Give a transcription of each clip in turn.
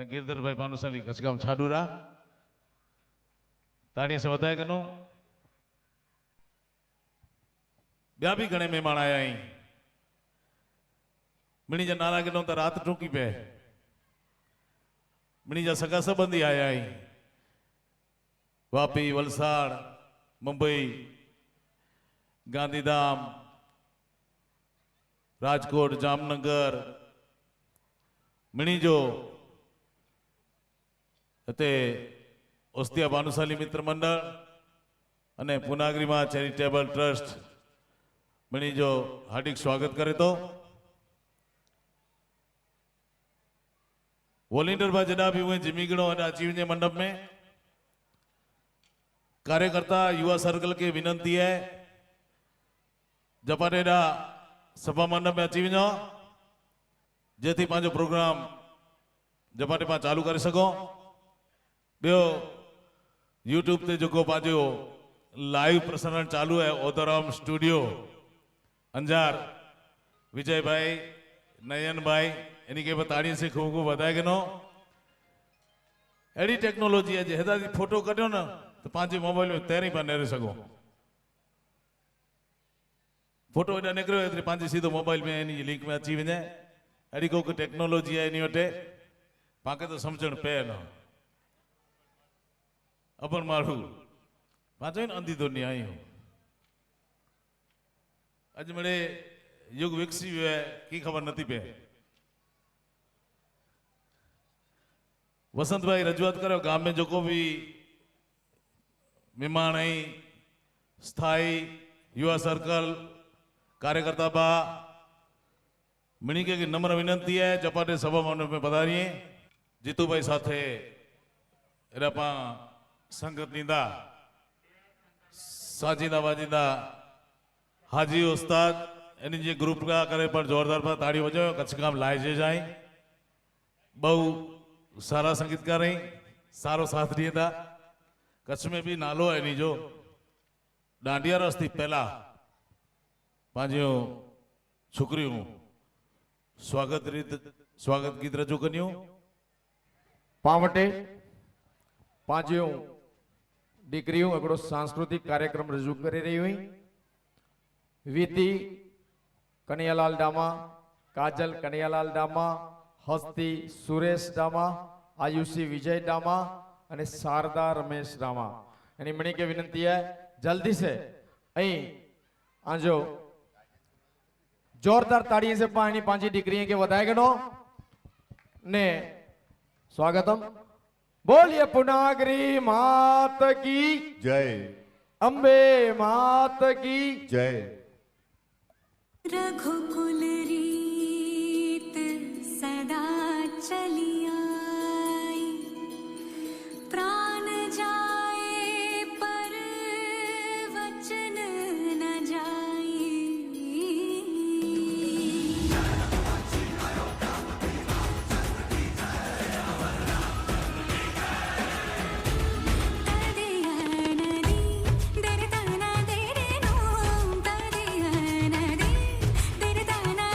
गिरधर भाई भानुशाली कसगाम छाडूरा ताड़ियों से बताया कनो ब्या भी घणे मेहमान आया ही मिनी जा नारा कनो तो रात टूकी पे मिनी जा सगा संबंधी आया ही वापी वलसाड़ मुंबई गांधीधाम राजकोट जामनगर मिनी जो ते ओस्तिया भानुशाली मित्र मंडल अने पुनागरी में चेरिटेबल ट्रस्ट मिनी जो हार्दिक स्वागत करे तो वॉलंटियर बा जडा भी हुए जिमीगणो अचीव जे मंडप में कार्यकर्ता युवा सर्कल के विनंती है जपाटेडा सभा मंडप में अची वञो जेथी पांचो प्रोग्राम जपाटे पा चालू कर सको बियो यूट्यूब ते जो पांचो लाइव प्रसारण चालू है ओतराम स्टूडियो अंजार विजय भाई नयन भाई इन्हीं के बताड़ी से खूब खूब बधाई के नो एडी टेक्नोलॉजी है जेदा फोटो कटियो ना तो पांचे मोबाइल में तैरी पर नेरे सको फोटो एडा निकलो एतरी पांचे सीधो मोबाइल में इनी लिंक में अची वने एडी को टेक्नोलॉजी है इनी वटे पाके तो समझण पे न अपन मारू पांचो इन अंधी दुनिया आई हूं अज मेरे युग विकसी हुए की खबर नती पे वसंत भाई रजूआत करो गांव में जो को भी मेहमान आई स्थायी युवा सर्कल कार्यकर्ता बा मिनी के नम्र विनंती है चपाटे सभा मंडप में पधारिए जीतू भाई साथे एरापा संगत नींदा साजिदा वाजिदा हाजी उस्ताद यानी जे ग्रुप का करे पर जोरदार पर ताड़ी बजाओ कच्छ काम लाए जे जाए बहु सारा संगीतकार रही सारो साथ दिए था कच्छ में भी नालो है नहीं जो डांडिया रस थी पहला पांचो छोकरियों स्वागत गीत रजू कन्यो पावटे पांचो दीकरियों एकड़ो सांस्कृतिक कार्यक्रम रजू करी रही हुई वीती कन्हैयालाल डामा काजल कन्हैयालाल डामा हस्ती सुरेश डामा आयुषी विजय डामा અને શારદા રમેશ રામા એની મણી કે વિનંતી है जल्दी से અહીં आजो जोरदार ताड़ियों से पानी पांची डिग्री के बधाई गणो ने स्वागतम बोलिए पुनागरी मात की जय अंबे मात की जय रघुकुल रीत सदा चली आई प्राण जाए पर वचन न जाए तदिया नदी दरतना देरे नो तदिया नदी दरतना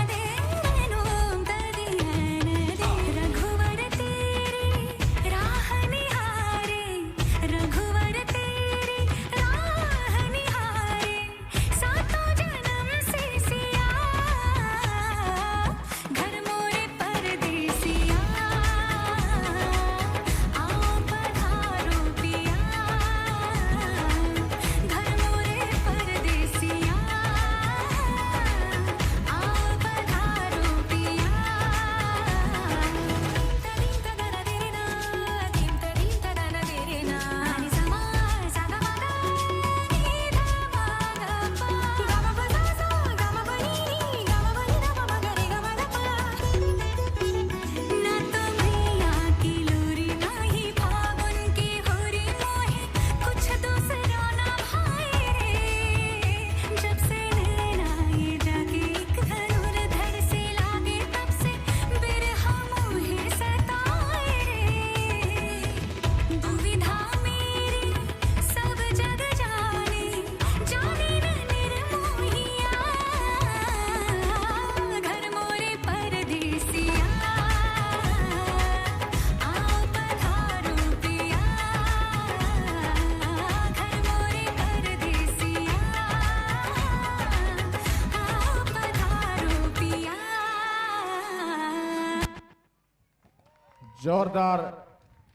જોરદાર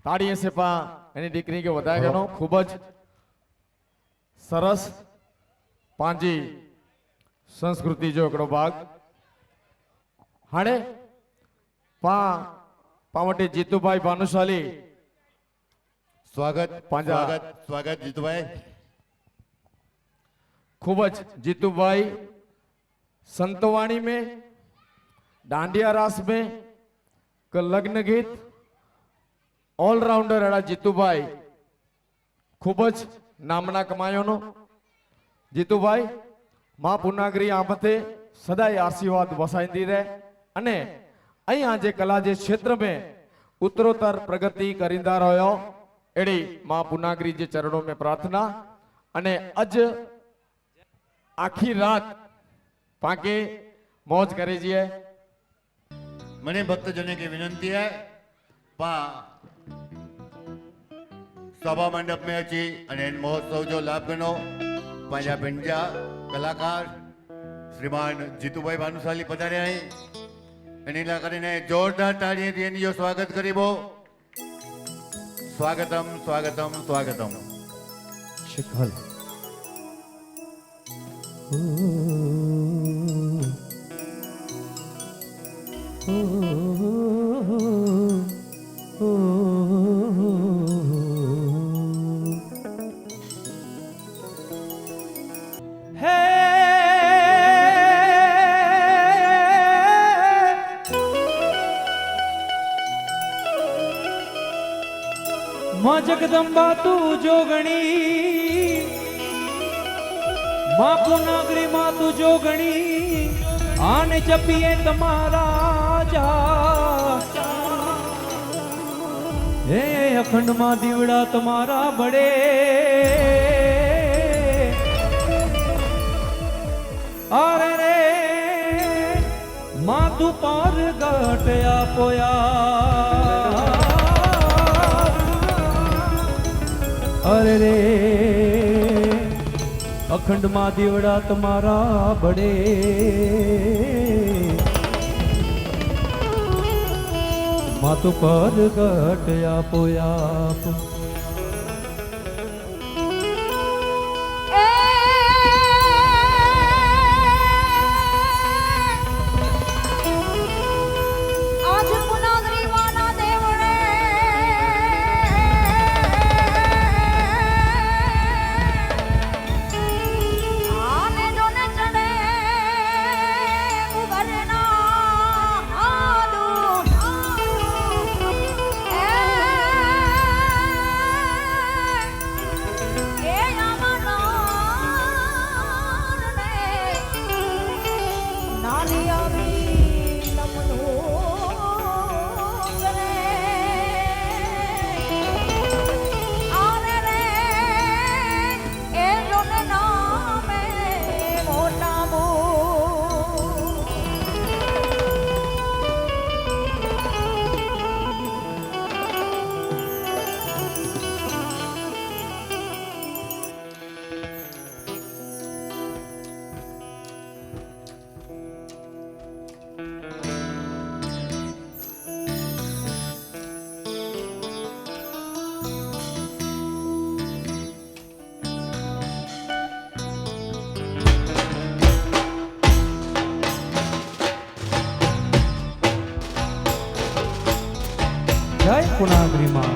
તાળીએ છે પા એની દીકરી કે વધાય ગયો ખૂબ જ સરસ પાંજી સંસ્કૃતિ જો એકડો ભાગ હાડે પાવટી જીતુભાઈ ભાનુશાલી स्वागत पंजा। स्वागत स्वागत जीतू भाई खूब ज जीतूभाई संतवाणी में डांडिया रास में क लग्न गीत ऑलराउंडर एड़ा जीतूभाई खूब ज नामना कमायो नो जीतूभाई मां पूर्णागिरी आमते सदाय आशीर्वाद वसाईंदी रहे अने अहींया जे कला जे क्षेत्र में उत्तरोत्तर प्रगति करींदा रहो एड़ी मां पूर्णागिरी जे चरणों में प्रार्थना अने अज आखी रात पाके मौज करे जीए मने भक्तजनों की विनंती है पा सभा मंडप में अची अने महोत्सव जो लाभ गणो पंजा पंजा कलाकार श्रीमान जीतूभाई भानुशाली पधारे आई एनीला करीने जोरदार ताळीथी एनी जो स्वागत करीबो स्वागतम स्वागतम स्वागतम शिखल मां जगदंबा तू जोगणी मां पूर्णागिरी मां तू जोगणी आने जपिए तुम्हारा जा हे अखंड मां दीवड़ा तुम्हारा बड़े अरे रे मां तू पार गटया पोया अरे रे अखंड मां दीवड़ा तुम्हारा बड़े मां तो पर गटया पोया आज पूर्णागिरी वाला देवड़े आने जो न चढ़े उगरना हादू ए यामना नाली आवी लमनो करे आने रे ए जोन नामे मोटा बो जय पूर्णागिरी मां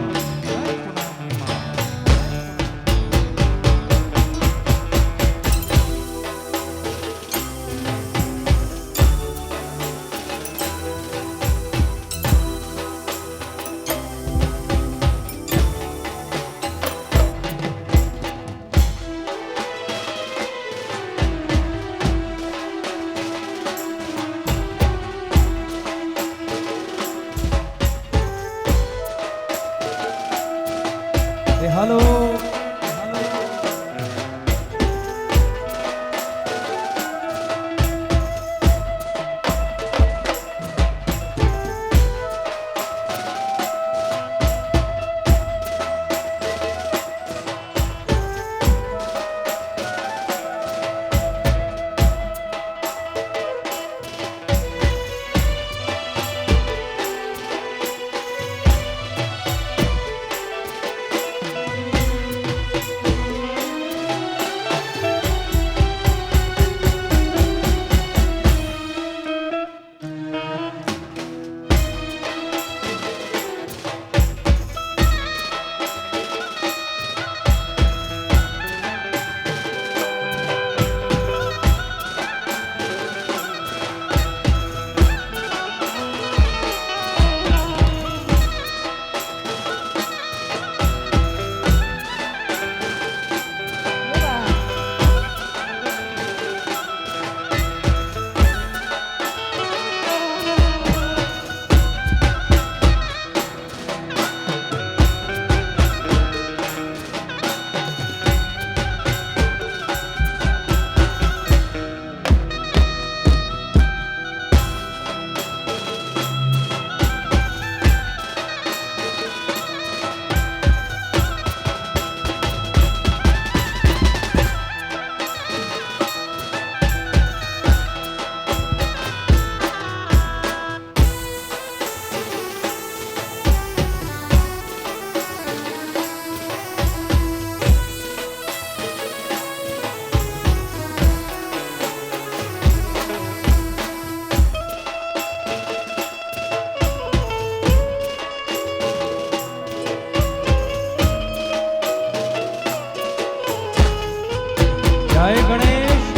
જય ગણેશ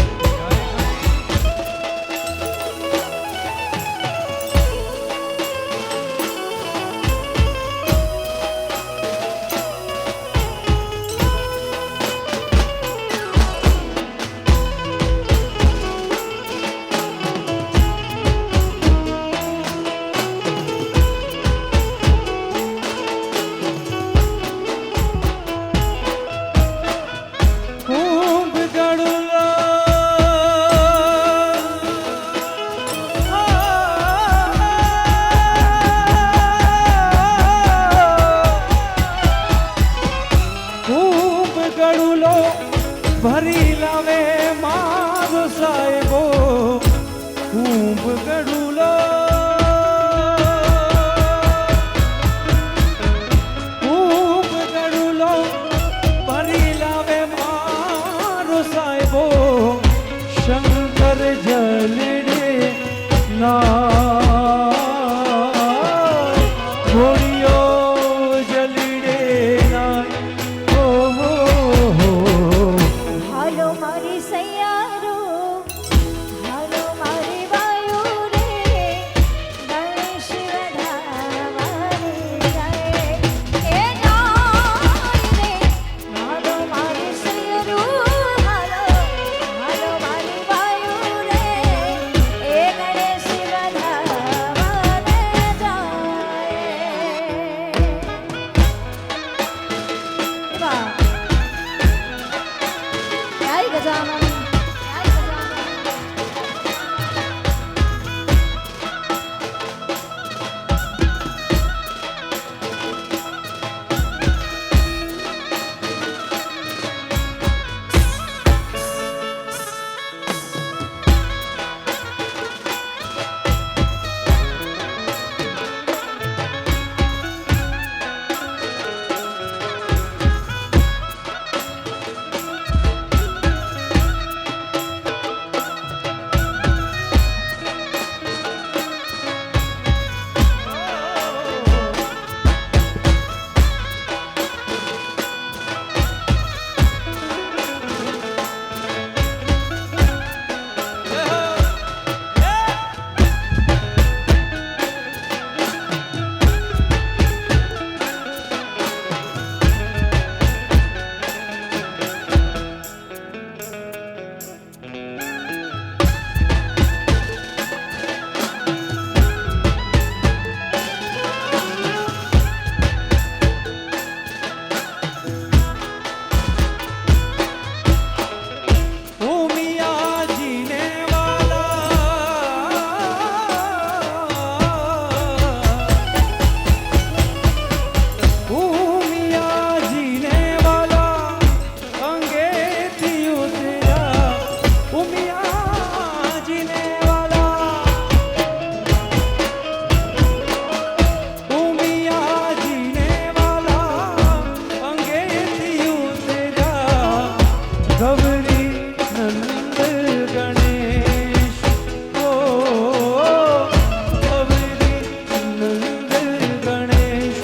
ખૂબ ગળુલો ખૂબ ગળુલો ભરી લાવે મારો સાહેબો ખૂબ ગળુલો ખૂબ ગળુલો ભરી લાવે મારો સાહેબો શંકર જલડે ના ઘોડીઓ જલડે ના ઓહો હાલો મારી સૈયારો હાલો મારી વાયુ રે ગણેશ વધારવાની જાય એ જાય રે હાલો મારી સૈયારો હાલો હાલો મારી વાયુ રે એ ગણેશ વધારવાને જાય વાહ જય ગજાનન જય ગજાનન ગણેશ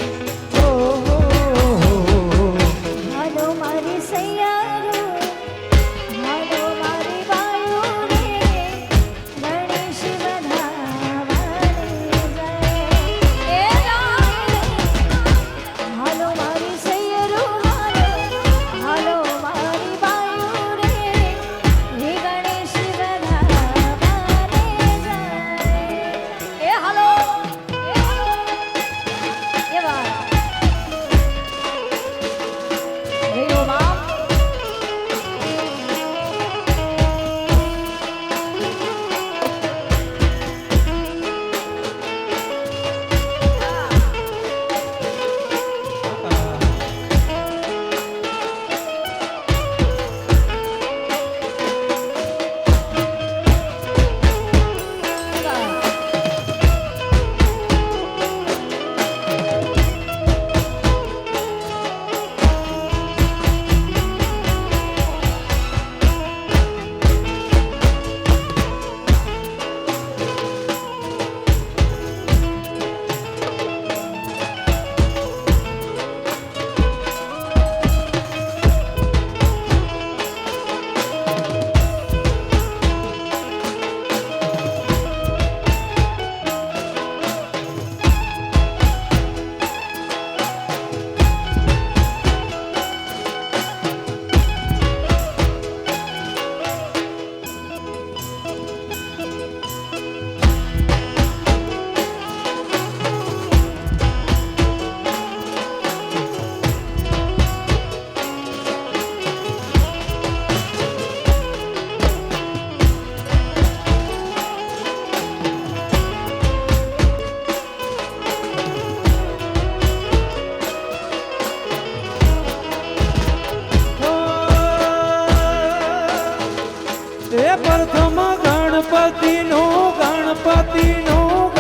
ગણપતિનું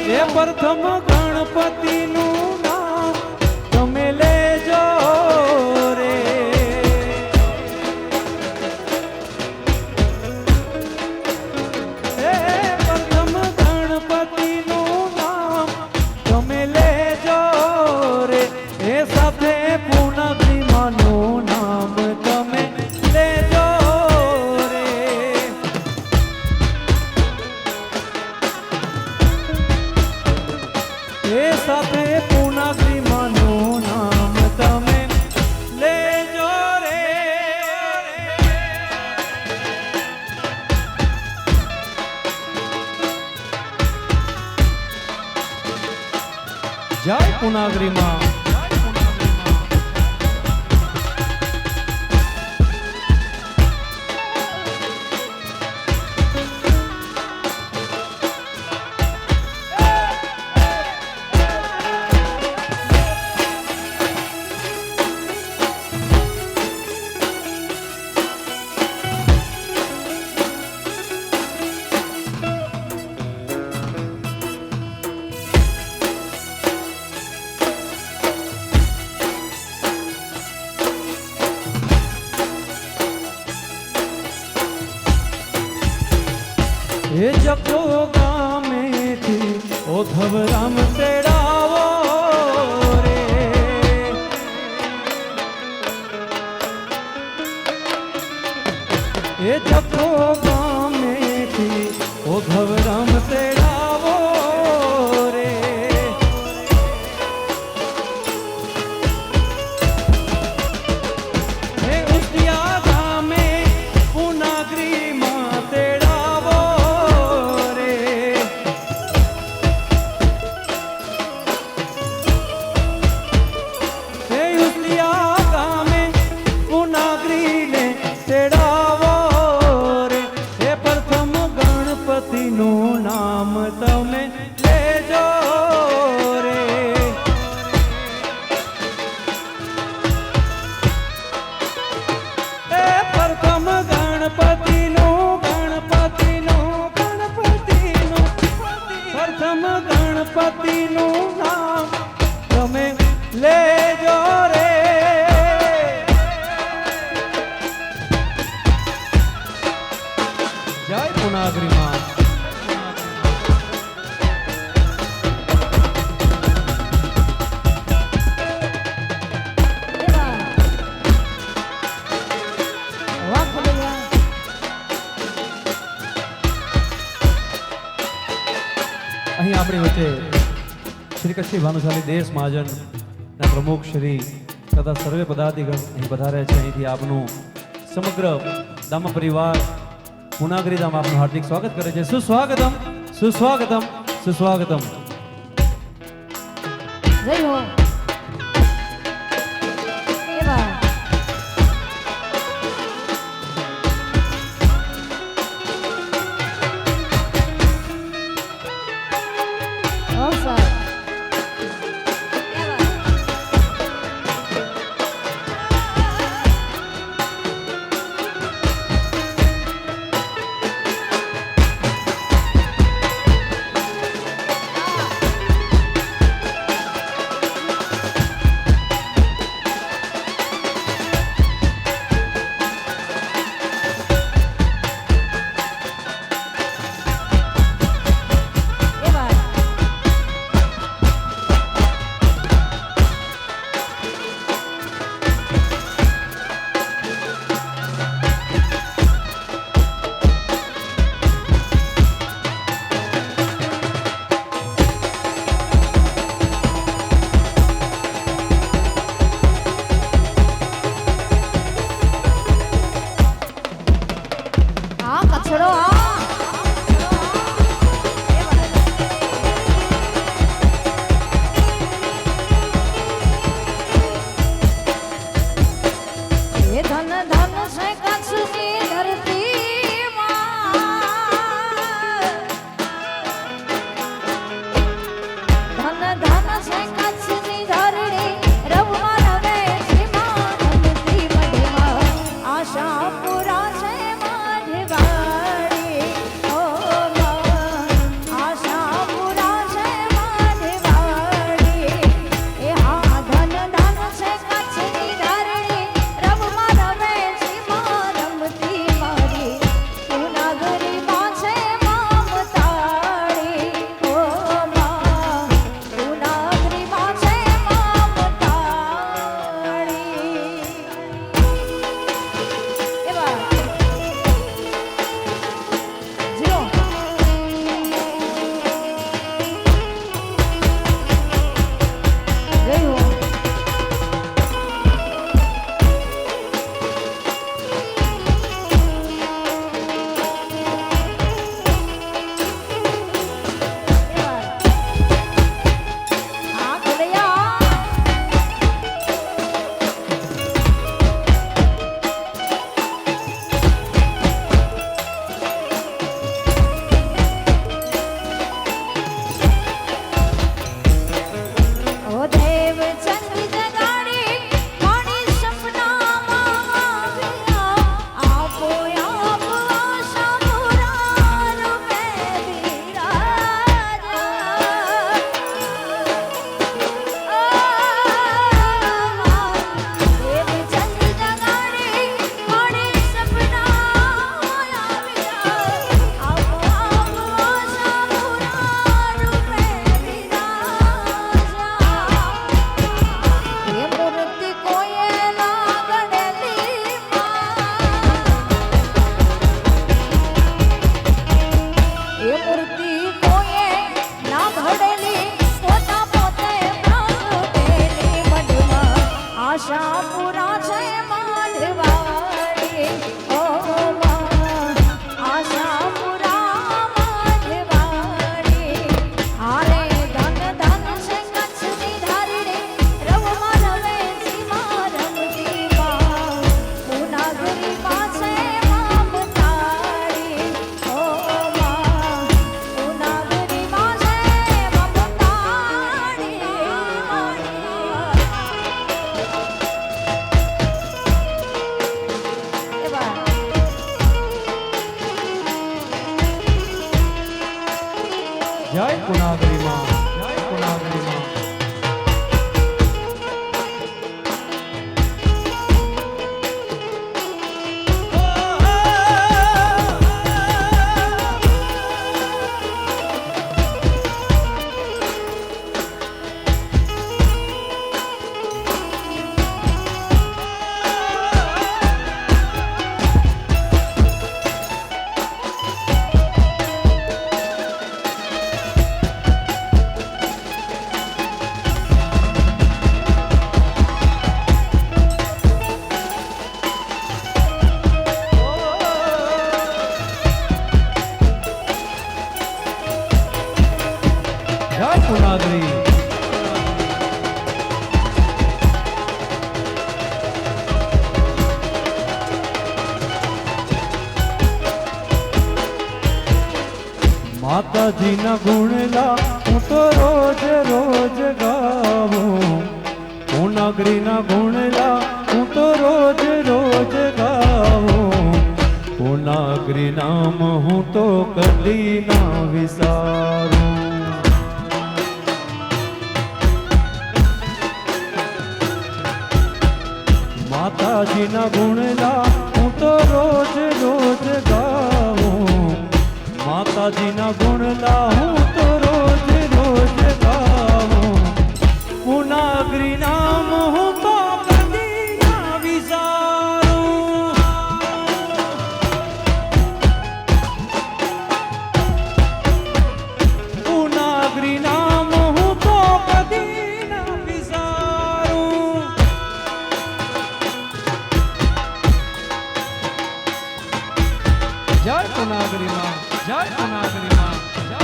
એ પ્રથમ ગણપતિનું નામ તમે લેજો રે. એ પ્રથમ ગણપતિનું નામ તમે લેજો રે. એ સાથે પૂર્ણાગિમાનું નામ તમે લેજો રે. એ સાથે પૂર્ણાગિમાનું નામ તમે લેજો રે. જય પૂર્ણાગિમા. એ જખો ગામેથી ઓધવ રામ તેડાવો રે. એ જખો ગામેથી ઓધવ રામ તેડાવો રે. એ ઉસ્તિયા ગામે પૂર્ણાગિમા તેડાવો રે. એ ઉસ્તિયા ગામે પૂર્ણાગિને તેડાવો રે. એ પ્રથમ ગણપતિનું નામ તમે લેજો રે. એ પ્રથમ ગણપતિનું પ્રથમ ગણપતિનું નામ તમે લેજો રે. જય પૂર્ણાગિમા. એવા વાહ ખોડિયા. અહીં આપણી વચ્ચે શ્રી કચ્છી ભાનુશાલી દેશ મહાજનના પ્રમુખ શ્રી તથા સર્વે પદાધિકારીગણ અહીં પધાર્યા છે. અહીંથી આપનું સમગ્ર દામા પરિવાર પૂર્ણાગિરી ધામ આપનું હાર્દિક સ્વાગત કરે છે. સુસ્વાગતમ સુસ્વાગતમ સુસ્વાગતમ. જય હો. એવા હો સાહેબ. એવા પુનાગરી માં, જય પુનાગરી માં. જય પુનાગરી. માતાજીના ગુણલા હું તો રોજ રોજ ગાવું, પુનાગરીના ગુણલા હું તો રોજ રોજ ગાવું, પુનાગરી નામ હું તો કદી ના વિસારું. માતાજીના ગુણલા હું તો રોજ રોજ ગાવું, માતાજીના ગુણલા હું તો રોજ રોજ ગાવું, પુનાગરી નામ હું તો કદી ના વિસારું. પુનાગરી નામ હું તો કદી ના વિસારું. જય પુનાગરી માં, જય પુનાગરી માં, જય.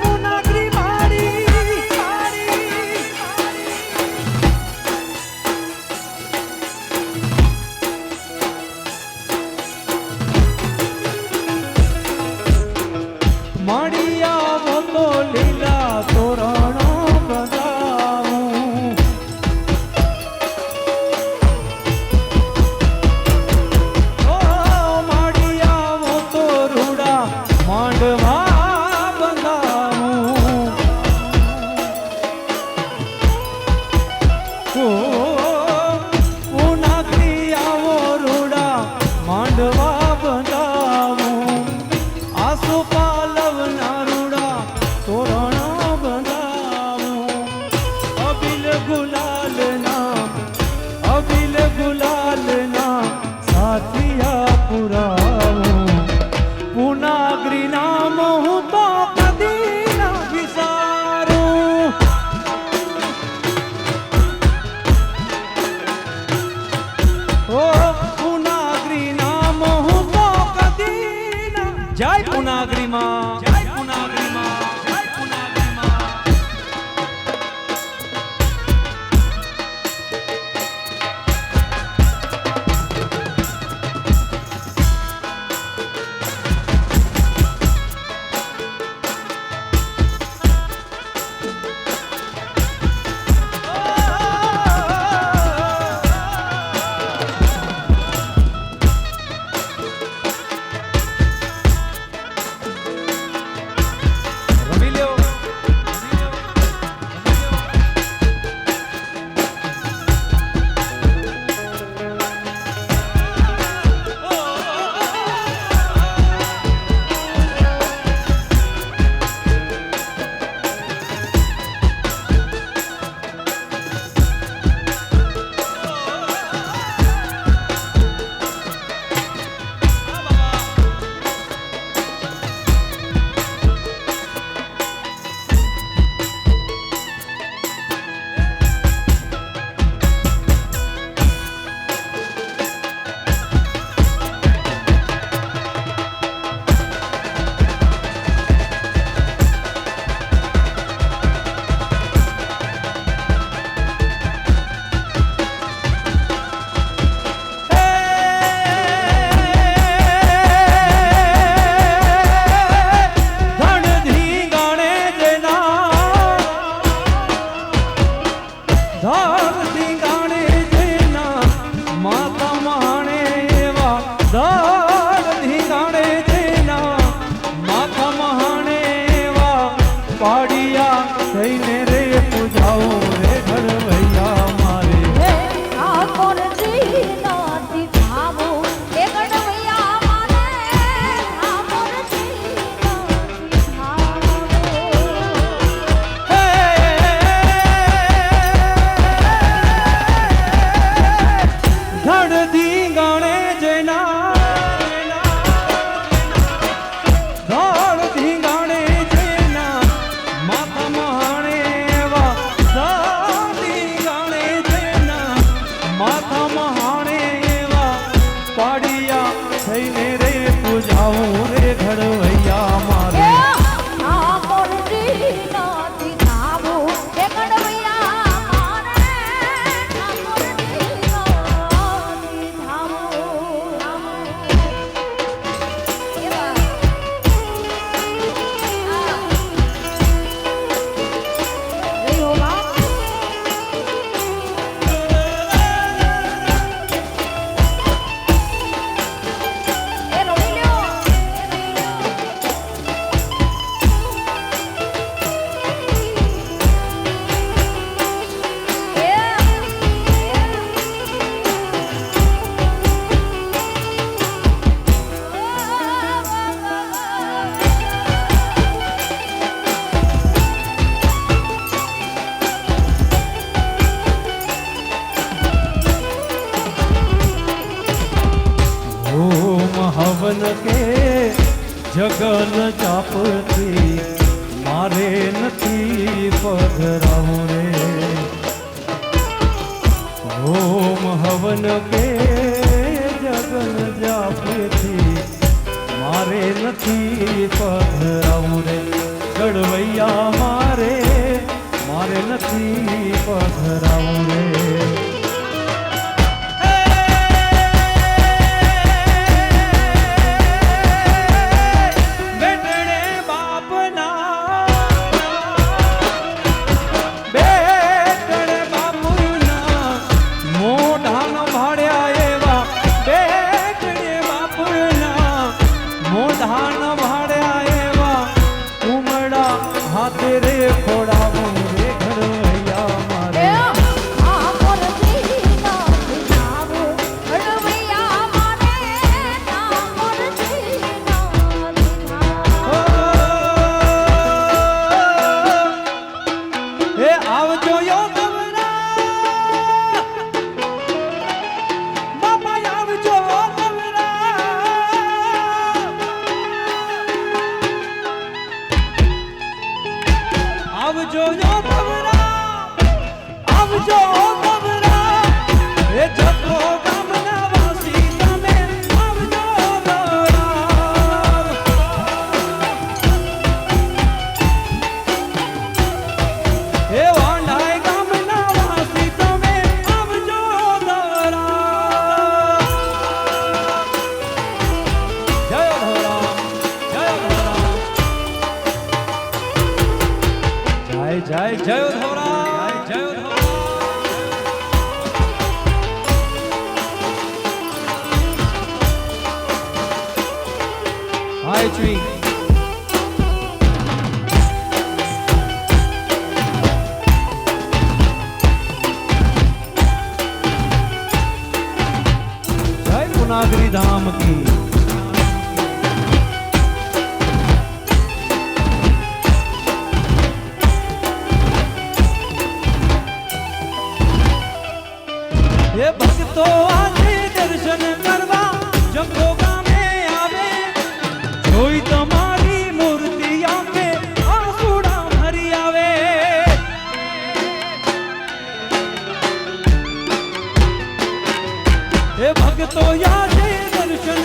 પુનાગરી મારી, મારી, મારી. પાડિયા થઈને રે પૂજાઓ રે ઘડવૈયા મારે હે ઠાકોરજી નાથી ધામું એ ગણવૈયા માને ઠાકોરજી નાથી ધામું ધડધી ગાણે જેના ધડધી ગાણે જેના માથા મહાણે એવા ધડધી ગાણે જેના માથા મહાણે એવા પાડિયા થઈને રે પૂજાવું રે ઘડવૈયા મારે ઠાકોરજી નાથી ધામું એ ગણવૈયા માને ઠાકોરજી નાથી ધામું એવા જય હો બાપ એ રોડી લ્યો ઓમ હવન કે જગન જાપથી મારે નથી પધરાવું રે ઓમ હવન કે જગન જાપથી મારે નથી પધરાવું રે ઘડવૈયા મારે મારે નથી પધરાવું રે બેટણે બાપના બેટણે બાપુના મોઢાનો ભાડ્યા એવા બેટણે બાપુના મોઢાનો ભાડ્યા એવા ઉમડા હાથે રે ખોડાવું રે ઘડવૈયા મારે ઠાકોરજી નાથી ધામું ગણવૈયા માને ઠાકોરજી નાથી ધામું હે આવજો યોગવરા બાપા આવજો યોગવરા આવજો યોગવરા આવજો યોગવરા હે જતો ગામના વાસી તમે આવજો યોગવરા હે વાંઢાઈ ગામના વાસી તમે આવજો ધોરા જય ધોરા જય ધોરા જય જય જય ધોરા જય ધોરા હાય ચુઈ जय पुनागरी धाम की ये भक्तो આજે દર્શન કરવા જંગો ગામે આવે જોઈ તમારી મૂર્તિ આંખે આંસુડા ભરી આવે એ ભક્તો આજે દર્શન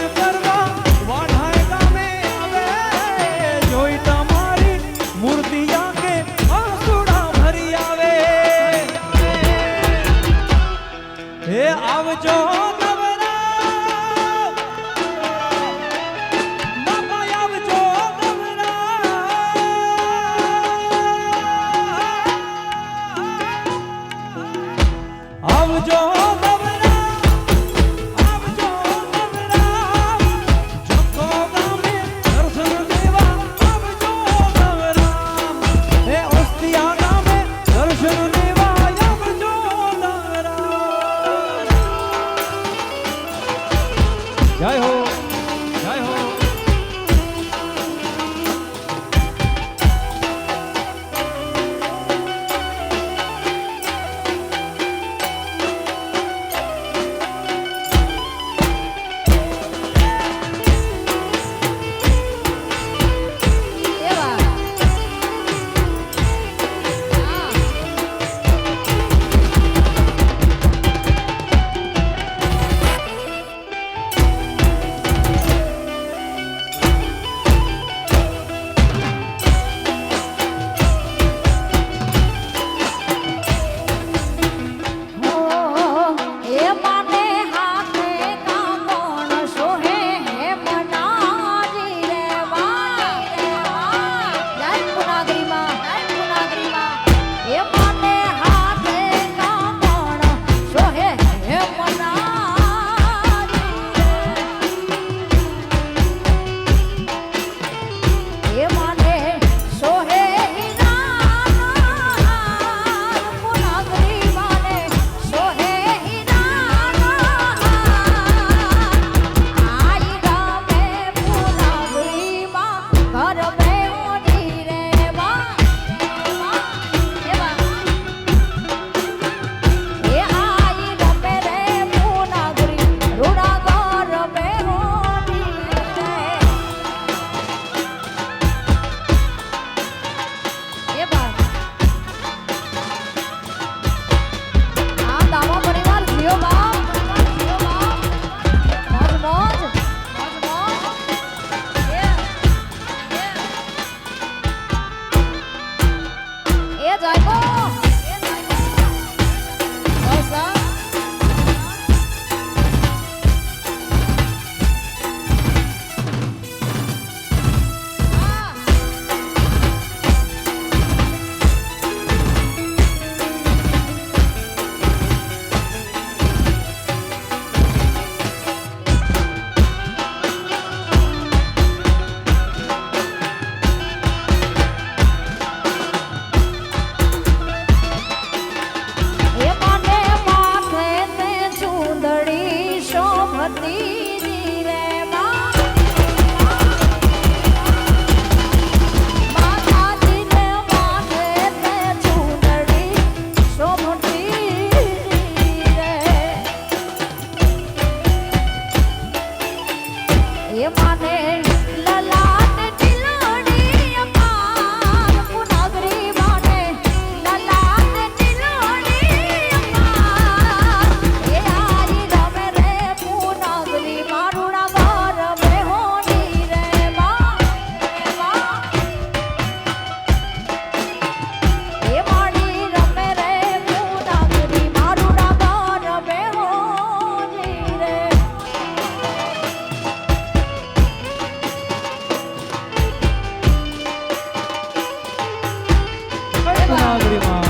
પુનાગરીમાં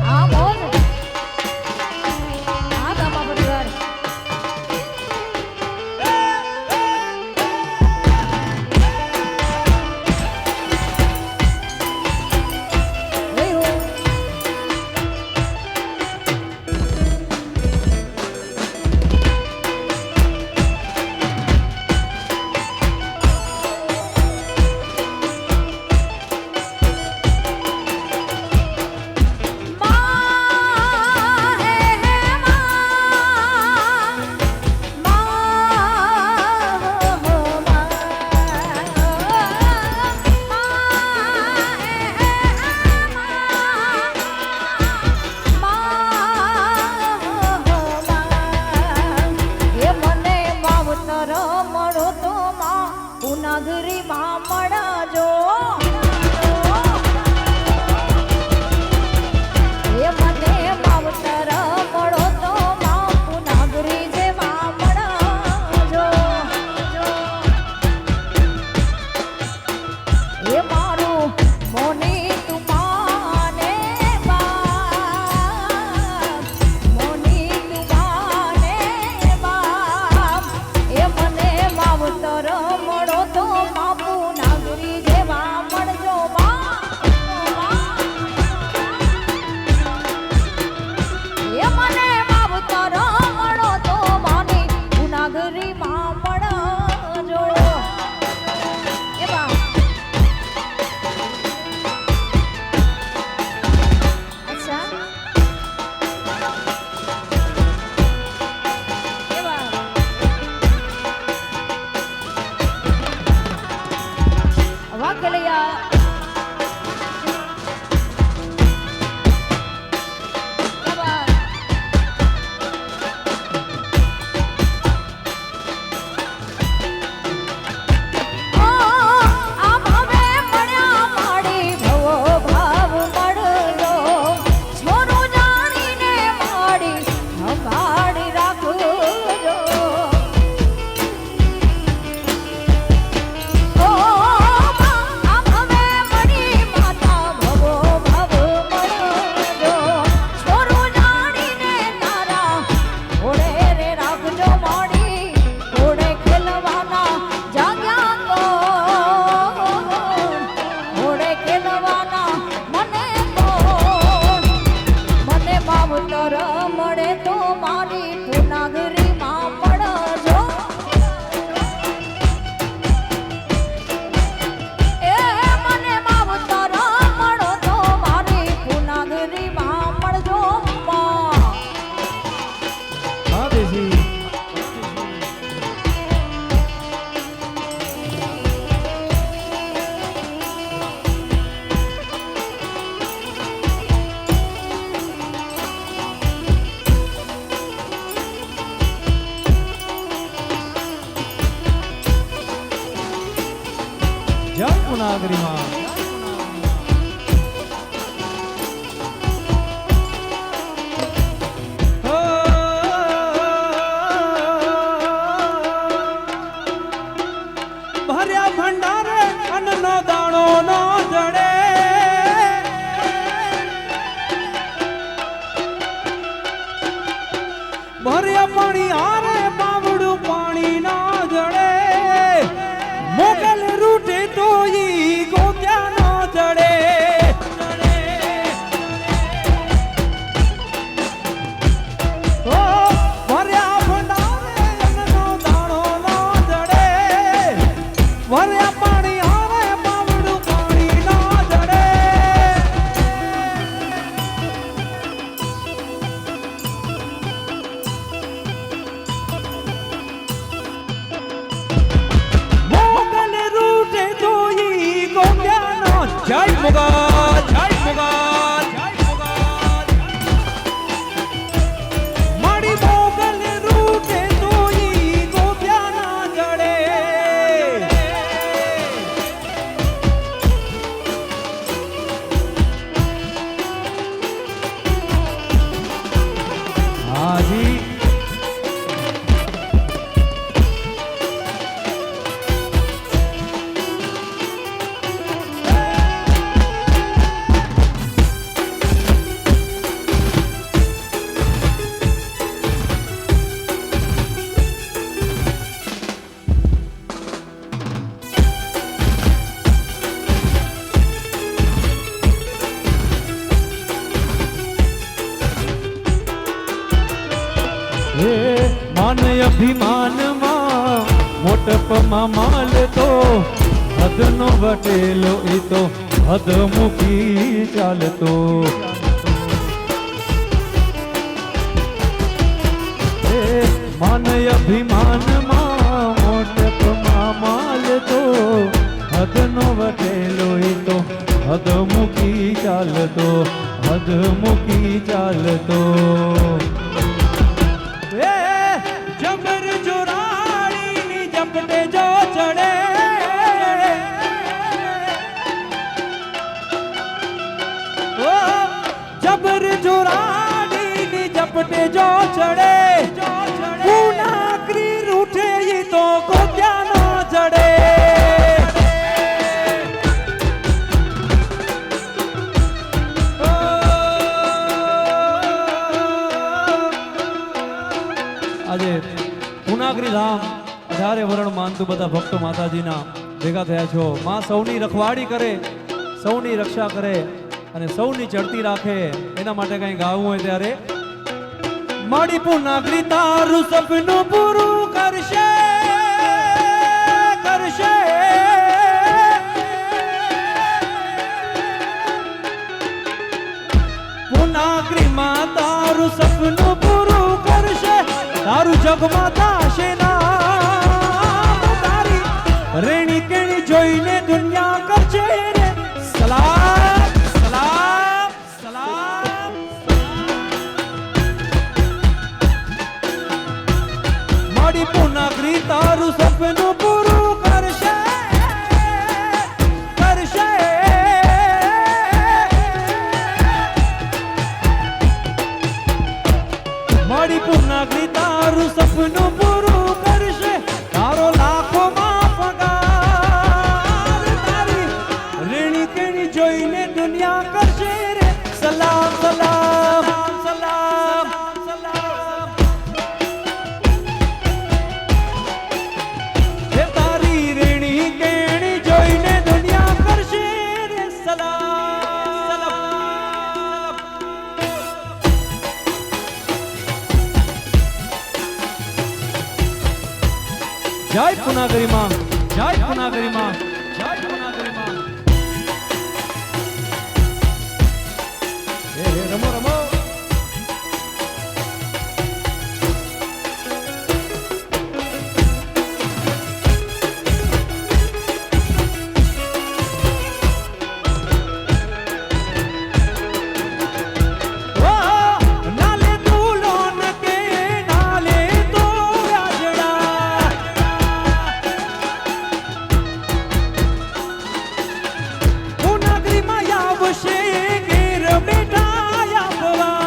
આ મોજ આ ગામા પરિવાર પુનાગરી માં મળજો એ મને માવતર મળો તો માં પુનાગરી જેવા મળજો એ મારું મોની તુમાને બાપ મોની તુમાને બાપ એ મને માવતર મળો તો માં પુનાગરી જેવા મળજો એ મને માવતર મળો તો માની પુનાગરી માં મળજો એ બા અચ્છા એ બા વાકલિયા મળે તો મારી પુનાગરી માં મળજો એ મને માવતર મળો તો મારી પુનાગરી માં મળજો હા દેશી જય પુનાગરીમાં ભર્યા ભંડારે અન્નનો દાણો ન જડે ભર્યા પાણી હારે બાવડું પાણી ના જડે મોગલ રૂટે તો ઈ ગોત્યા ન જડે ઓ ભર્યા ભંડારે અન્નનો દાણો ન જડે ભર્યા પાણી હારે બાવડું પાણી ના જડે મોગલ રૂટે તો ઈ ગોત્યા ન જય મોગલ જય મોગલ જય મોગલ મારી મોગલ રૂટે તો ઈ ગોત્યા ન જડે હાજી અભિમાનમાં મોટપમાં માલ તો હદનો વટેલો એ તો હદ મૂકી ચાલતો. માન અભિમાનમાં મોટપમાં માલ તો હદનો વટેલો એ તો હદ મૂકી ચાલતો, હદ મૂકી ચાલતો. એ જબર જોરાણીની જપટે જો ચડે, ઓ જબર જોરાણીની જપટે જો ચડે, પૂનાગરી રૂઠે ઈ તો ગોત્યા ન જડે. આજે પૂનાગરી ધામ 18 વરણ માનતું બધા ભક્તો માતાજીના ભેગા થયા છો. માં સૌની રખવાડી કરે, સૌની રક્ષા કરે અને સૌની ચડતી રાખે. એના માટે કઈ ગાવું હોય ત્યારે માડી પૂનાગરી તારું સપનું પૂરું કરશે, કરશે. પૂનાગરી માં તારું સપનું પૂરું કરશે, તારું જગમાં થાશે નામ. તારી રેણી કેણી જોઈને દુનિયા કરશે રે સલામ, સલામ, સલામ. માડી પૂનાગરી તારું સપનું પૂરું કરશે, કરશે. માડી પૂનાગરી તારું સપનું પૂરું કરશે, તારો લાખોમાં પગાર. તારી રેણી કેણી જોઈને દુનિયા કરશે રે સલામ, સલામ, સલામ, સલામ. હે તારી રેણી કેણી જોઈને દુનિયા કરશે રે સલામ, સલામ. જય પૂનાગરી માં, જય પૂનાગરી માં, જય પૂનાગરી માં. હે રમો રમો. નાલે દુલોન કે નાલે તો રાજડા, પૂનાગરી માં આવશે ઘેર બેઠા આપવા.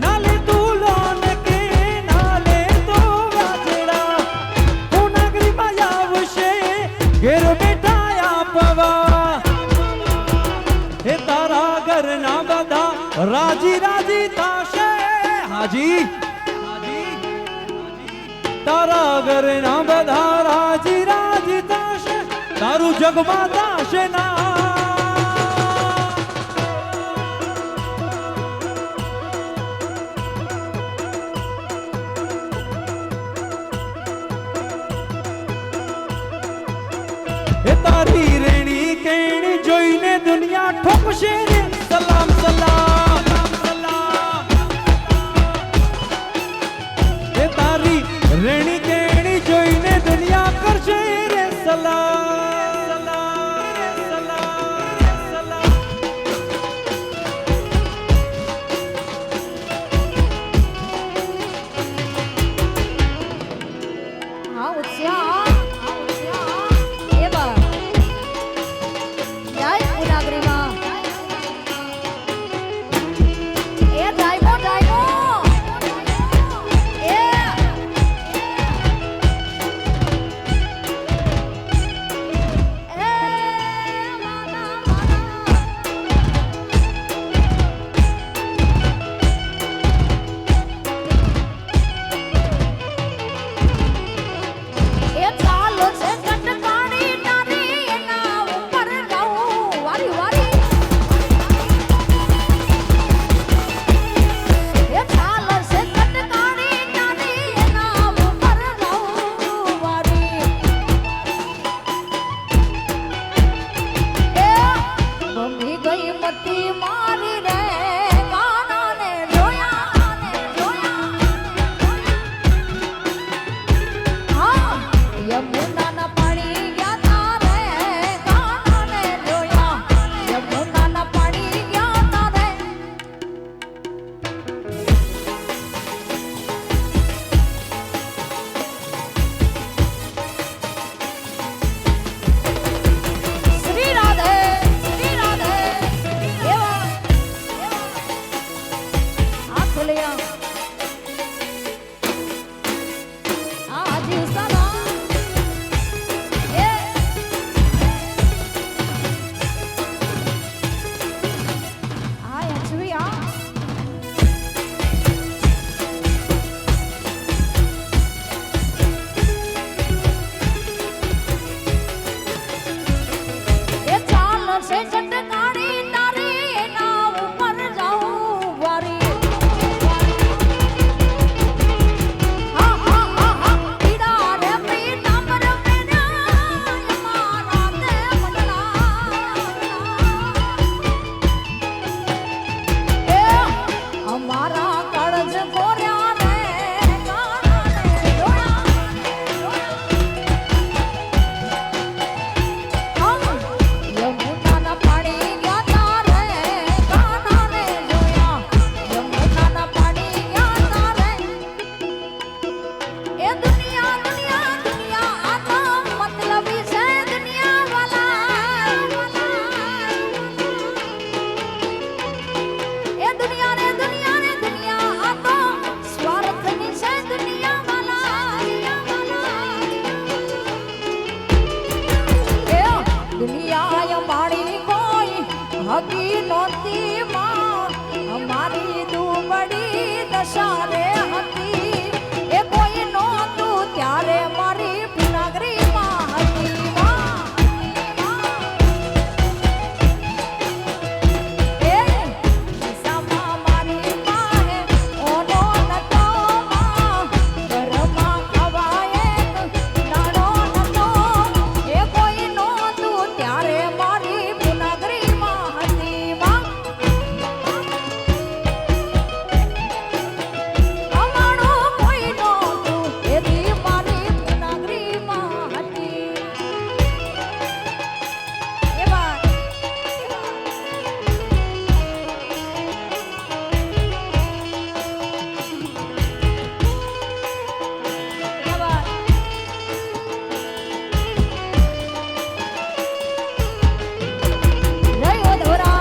નાલે દુલોન કે નાલે તો રાજડા, પૂનાગરી માં આવશે ઘેર બેઠા આપવા. હે તારા ઘરના બધા રાજી રાજી થાશે, હાજી. તારા ઘરના બધા રાજી રાજી થાશે, તારું જગમાં થાશે ના. એ તારી રેણી કેણી જોઈને દુનિયા ઠોકશે રે સલામ, સલામ, સલામ. એ તારી રેણી કેણી જોઈને દુનિયા કરશે રે સલામ, સલામ, સલામ, સલામ. હા ઉત્સાહ, એ બા જય પૂનાગરી માં. એ ડાયમો, ડાયમો. એ માના, માના. એ દશા રે હતી એ કોઈ નહોતું ત્યારે મારી પુનાગરીમાં હતી એ દિશામાં મારી પાસે ઓનો નતો ઘરમાં ખવાય નાનો નતો એ કોઈ નહોતું ત્યારે મારી પુનાગરીમાં હતી અમારો કોઈ નહોતું એથી મારી પુનાગરીમાં હતી એ વાત જય ધોરા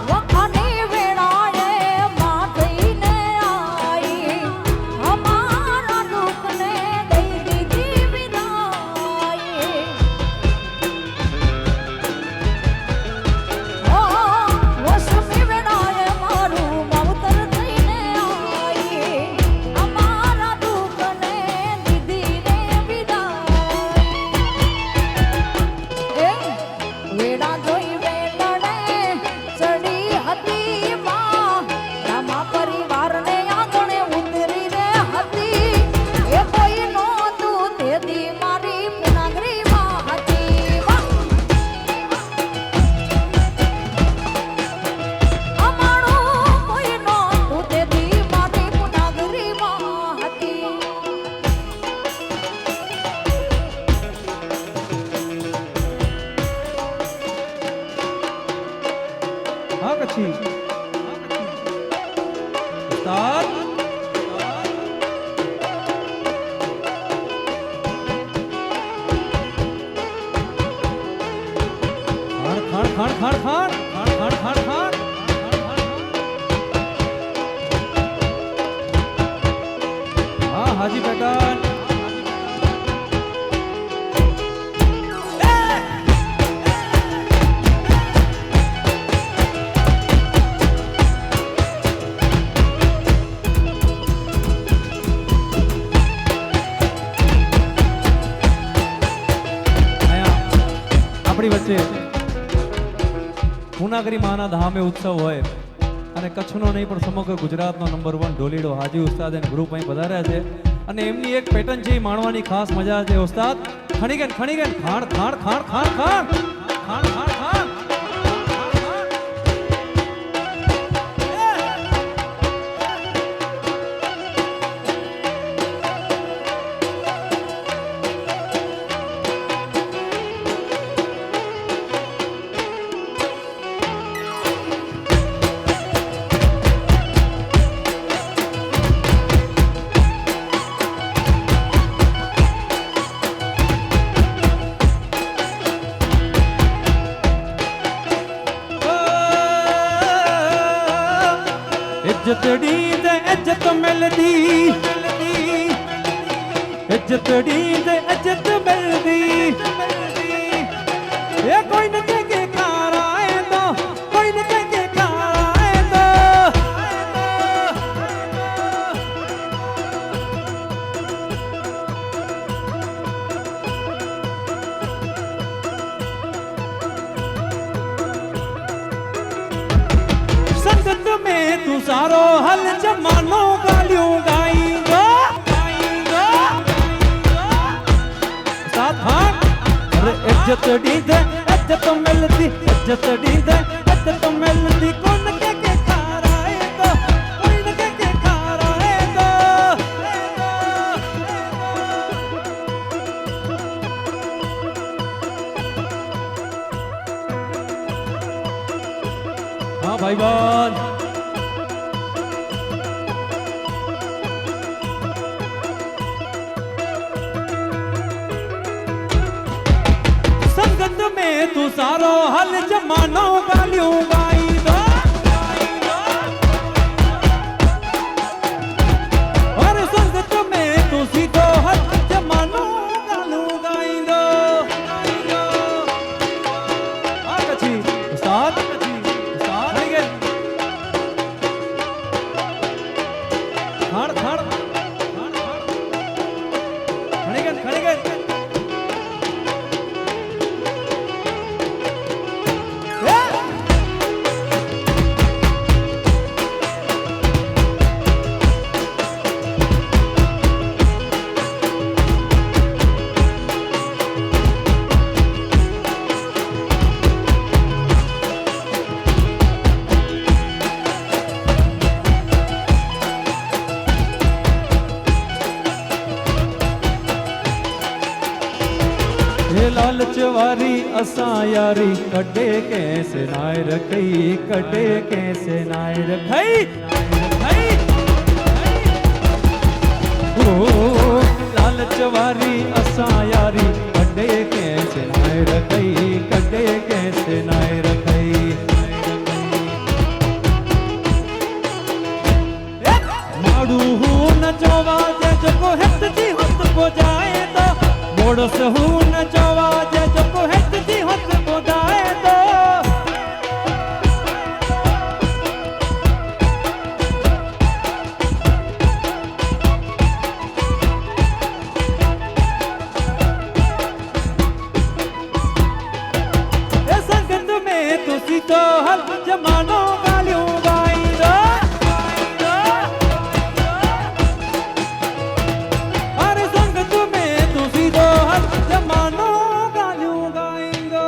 વખાની વેળાએ માથઈને આવી અમારા દુઃખને દઈ દીધી વિદાય વસમી વેળાએ મારું માવતર થઈને આવી અમારા દુઃખને દીધી ને વિદાય વેળા જોઈ વેલણે ચડી હતી માં રામા પરિવારને આંગણે ઉતરી રે હતી એ કોઈ નહોતું તેથી મારી પુનાગરીમાં હતી અમારું કોઈ નહોતું તેથી મારી પુનાગરીમાં હતી હા કચ્છી ઉસ્તાદ ખાણ ખાણ ખાણ ખાણ ખાણ ખાણ ખાણ હા હાજી પેટર્ન આપણી વચ્ચે પૂનાગરી માના ધામે ઉત્સવ હોય અને કચ્છનો નહીં પણ સમગ્ર ગુજરાતનો નંબર 1 ઢોલીડો હાજી ઉસ્તાદ એન્ડ ગ્રુપ અહીં પધાર્યા છે અને એમની એક પેટર્ન છે એ માણવાની ખાસ મજા છે ઉસ્તાદ ખણીગન ખાણ ખાણ ખાણ ખાણ ખાણ ખાણ ખાણ ખાણ इज्जतड़ी दे इज्जत मिलदी इज्जतड़ी दे इज्जत मिलदी ये कोई न के कार आए तो कोई न के कार आए तो संगत में तू सारो हल जमानो गालियों गाएगा साथ हाथ अरे इज्जत दी दे इज्जत मिलती इज्जत दी दे इज्जत मिलती कौन के कार आएगा कोई न के कार आएगा વાહ ભાઈબંધ. સંગત में तू सारो हल जमानो गालियों गाई दो और संगत में तू सीधो हल जमानो गालियों गाई दो आ कची उस्ताद उस्ताद नहीं गए खड़ खड़ खड़ी गए लालच वारी असा यारी कटे कैसे नाय रखई कटे कैसे नाय रखई ओ लालच वारी असा यारी कटे कैसे नाय रखई कटे कैसे नाय रखई माड़ू हूं न चोवा जको हित जी हत को जाए तो मोड़स हूं न चोवा जको हित जी हत को जाए तो ए संगत में तुसी तो हर जमानो गालियों गाई दो हर संगत में तुसी तो हर जमानो गालियों गाई दो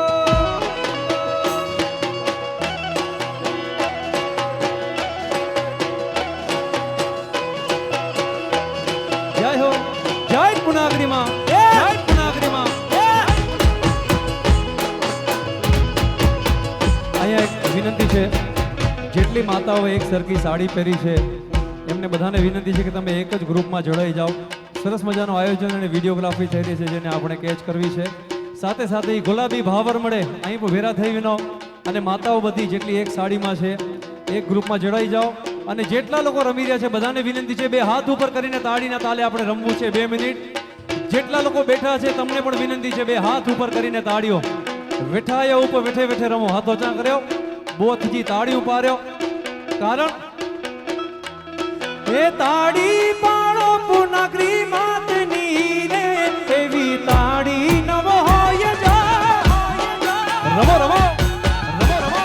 जय हो जय पुनागरी मां जय पुनागरी मां અહીંયા એક વિનંતી છે જેટલી માતાઓ એક સરખી સાડી પહેરી છે એમને બધાને વિનંતી છે કે તમે એક જ ગ્રુપમાં જોડાઈ જાઓ સરસ મજાનું આયોજન અને વિડીયોગ્રાફી થઈ રહી છે જેને આપણે કેચ કરવી છે સાથે સાથે ઈ ગુલાબી ભાવર મળે અહીં પણ ભેરા થઈ વિનો અને માતાઓ બધી જેટલી એક સાડીમાં છે એક ગ્રુપમાં જોડાઈ જાઓ અને જેટલા લોકો રમી રહ્યા છે બધાને વિનંતી છે બે હાથ ઉપર કરીને તાળીના તાલે આપણે રમવું છે 2 મિનિટ જેટલા લોકો બેઠા છે તમને પણ વિનંતી છે બે હાથ ઉપર કરીને તાળીઓ વેઠાયા ઉપર વેઠે વેઠે રમો હાથો ચા કર્યો બોથજી તાળી ઉપાડ્યો કારણ એ તાળી પાડો પુનાગરી માતની રે એવી તાળી નવ હોય જા રમો રમો રમો રમો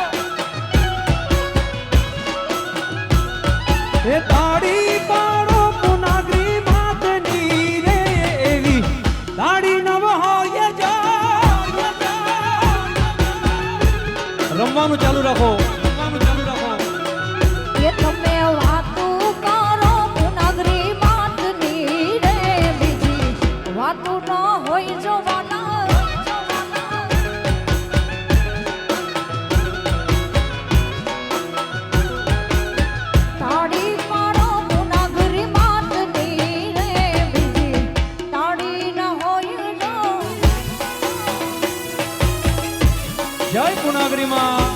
એ તાળી પાડો પુનાગરી માતની રે એવી તાળી નવ હોય જા રમવાનું ચાલુ રાખો રમવાનું ચાલુ રાખો એ તમે વાતું કરો પુનાગરી માતની રે બીજી વાતું ન હોય જોવાના તાળી પાડો પુનાગરી માતની રે બીજી તાળી ન હોય જો જય પુનાગરી માં